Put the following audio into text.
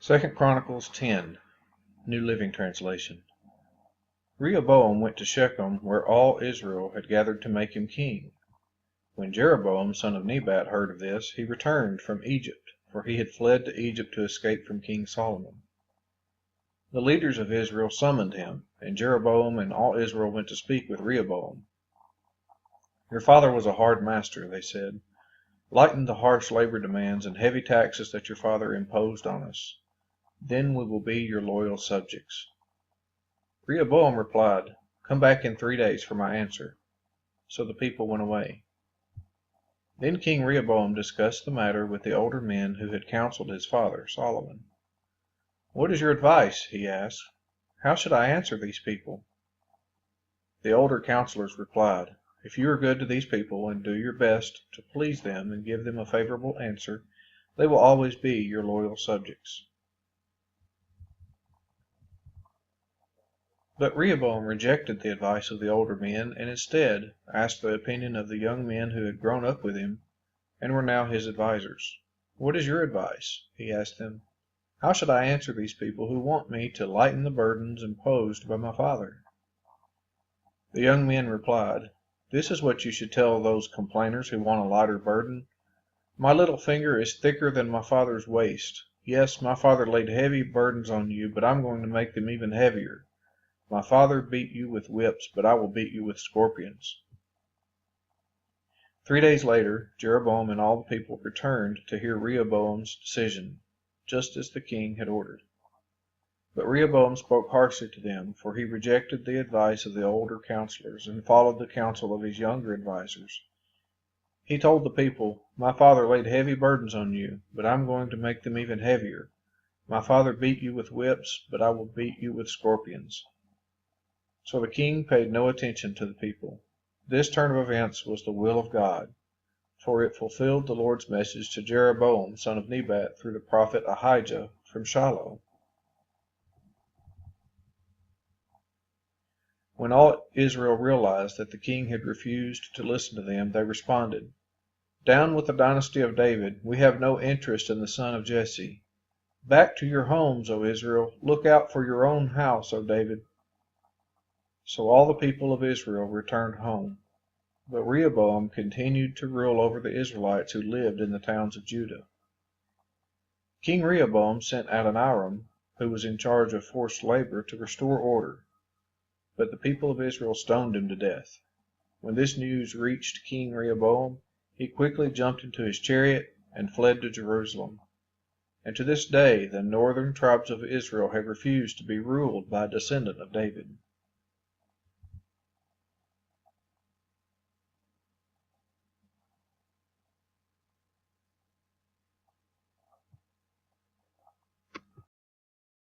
2 Chronicles 10, New Living Translation. Rehoboam went to Shechem, where all Israel had gathered to make him king. When Jeroboam son of Nebat heard of this, he returned from Egypt, for he had fled to Egypt to escape from King Solomon. The leaders of Israel summoned him, and Jeroboam and all Israel went to speak with Rehoboam. "Your father was a hard master," they said. "Lighten the harsh labor demands and heavy taxes that your father imposed on us. Then we will be your loyal subjects." Rehoboam replied, "Come back in 3 days for my answer." So the people went away. Then King Rehoboam discussed the matter with the older men who had counseled his father, Solomon. "What is your advice?" he asked. "How should I answer these people?" The older counselors replied, "If you are good to these people and do your best to please them and give them a favorable answer, they will always be your loyal subjects." But Rehoboam rejected the advice of the older men and instead asked the opinion of the young men who had grown up with him and were now his advisers. "What is your advice?" he asked them. "How should I answer these people who want me to lighten the burdens imposed by my father?" The young men replied, "This is what you should tell those complainers who want a lighter burden. My little finger is thicker than my father's waist. Yes, my father laid heavy burdens on you, but I'm going to make them even heavier. My father beat you with whips, but I will beat you with scorpions." 3 days later, Jeroboam and all the people returned to hear Rehoboam's decision, just as the king had ordered. But Rehoboam spoke harshly to them, for he rejected the advice of the older counselors and followed the counsel of his younger advisers. He told the people, "My father laid heavy burdens on you, but I'm going to make them even heavier. My father beat you with whips, but I will beat you with scorpions." So the king paid no attention to the people. This turn of events was the will of God, for it fulfilled the Lord's message to Jeroboam son of Nebat through the prophet Ahijah from Shiloh. When all Israel realized that the king had refused to listen to them, they responded, "Down with the dynasty of David! We have no interest in the son of Jesse. Back to your homes, O Israel! Look out for your own house, O David!" So all the people of Israel returned home. But Rehoboam continued to rule over the Israelites who lived in the towns of Judah. King Rehoboam sent Adoniram, who was in charge of forced labor, to restore order. But the people of Israel stoned him to death. When this news reached King Rehoboam, he quickly jumped into his chariot and fled to Jerusalem. And to this day the northern tribes of Israel have refused to be ruled by a descendant of David.